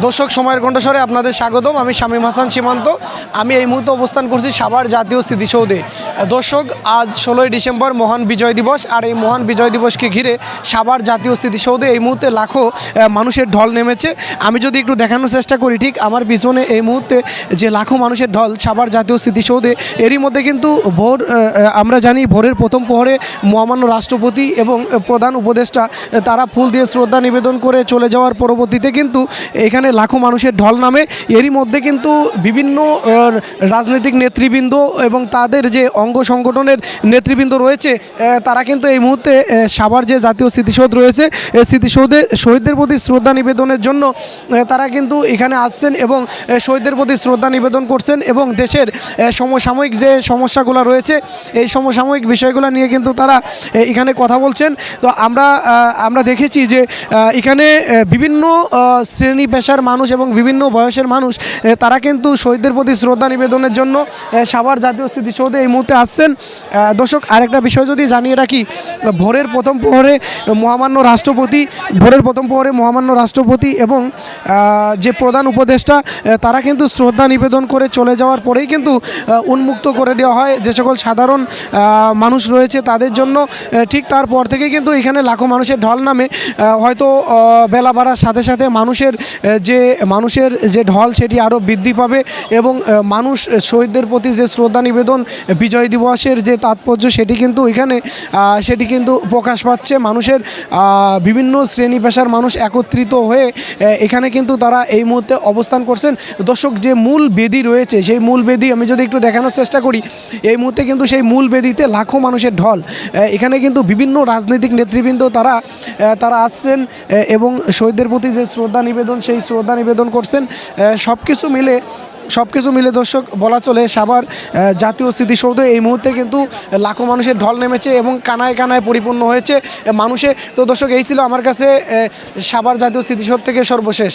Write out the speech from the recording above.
দর্শক সময়ের কণ্ঠস্বরে আপনাদের স্বাগতম। আমি শামীম হাসান সীমান্ত। আমি এই মুহূর্তে অবস্থান করছি সাভার জাতীয় স্মৃতিসৌধে। দর্শক, আজ 16ই ডিসেম্বর মহান বিজয় দিবস। আর এই মহান বিজয় দিবসকে ঘিরে সাভার জাতীয় স্মৃতিসৌধে এই মুহূর্তে লাখো মানুষের ঢল নেমেছে। আমি যদি একটু দেখানোর চেষ্টা করি, ঠিক আমার পিছনে এই মুহূর্তে যে লাখো মানুষের ঢল সাভার জাতীয় স্মৃতিসৌধে, এরই মধ্যে কিন্তু আমরা জানি ভোরের প্রথম প্রহরে মহামান্য রাষ্ট্রপতি এবং প্রধান উপদেষ্টা তারা ফুল দিয়ে শ্রদ্ধা নিবেদন করে চলে যাওয়ার পরবর্তীতে কিন্তু এখানে লাখো মানুষের ঢল নামে। এরই মধ্যে কিন্তু বিভিন্ন রাজনৈতিক নেতৃবৃন্দ এবং তাদের যে অঙ্গ সংগঠনের নেতৃবৃন্দ রয়েছে তারা কিন্তু এই মুহূর্তে সাভার যে জাতীয় স্মৃতিসৌধ রয়েছে এই স্মৃতিসৌধে শহীদদের প্রতি শ্রদ্ধা নিবেদনের জন্য তারা কিন্তু এখানে আসছেন এবং শহীদদের প্রতি শ্রদ্ধা নিবেদন করছেন এবং দেশের সমসাময়িক যে সমস্যাগুলো রয়েছে এই সমসাময়িক বিষয়গুলো নিয়ে কিন্তু তারা এখানে কথা বলছেন। তো আমরা দেখেছি যে এখানে বিভিন্ন শ্রেণী পেশার মানুষ এবং বিভিন্ন বয়সের মানুষ তারা কিন্তু শহীদদের প্রতি শ্রদ্ধা নিবেদনের জন্য সাভার জাতীয় স্মৃতিসৌধে এই মুহূর্তে আসছেন। দর্শক, আরেকটা বিষয় যদি জানিয়ে রাখি, ভোরের প্রথম প্রহরে মহামান্য রাষ্ট্রপতি এবং যে প্রধান উপদেষ্টা তারা কিন্তু শ্রদ্ধা নিবেদন করে চলে যাওয়ার পরেই কিন্তু উন্মুক্ত করে দেওয়া হয় যে সকল সাধারণ মানুষ রয়েছে তাদের জন্য। ঠিক তারপর থেকে কিন্তু এখানে লাখো মানুষের ঢল নামে। হয়তো বেলা বাড়ার সাথে সাথে মানুষের যে ঢল সেটি আরও বৃদ্ধি পাবে এবং মানুষ শহীদদের প্রতি যে শ্রদ্ধা নিবেদন বিজয় দিবসের যে তাৎপর্য সেটি কিন্তু প্রকাশ পাচ্ছে। মানুষের বিভিন্ন শ্রেণী পেশার মানুষ একত্রিত হয়ে এখানে কিন্তু তারা এই মুহূর্তে অবস্থান করছেন। দর্শক, যে মূল বেদি রয়েছে সেই মূল বেদি আমি যদি একটু দেখানোর চেষ্টা করি, এই মুহূর্তে কিন্তু সেই মূল বেদিতে লাখো মানুষের ঢল। এখানে কিন্তু বিভিন্ন রাজনৈতিক নেতৃবৃন্দ তারা আসছেন এবং শহীদদের প্রতি যে শ্রদ্ধা নিবেদন সেই শ্রদ্ধা নিবেদন করছেন। সব কিছু মিলে দর্শক বলা চলে সাভার জাতীয় স্মৃতিসৌধে এই মুহূর্তে কিন্তু লাখো মানুষের ঢল নেমেছে এবং কানায় কানায় পরিপূর্ণ হয়েছে মানুষে। তো দর্শক, এই ছিল আমার কাছে সাভার জাতীয় স্মৃতিসৌধ থেকে সর্বশেষ।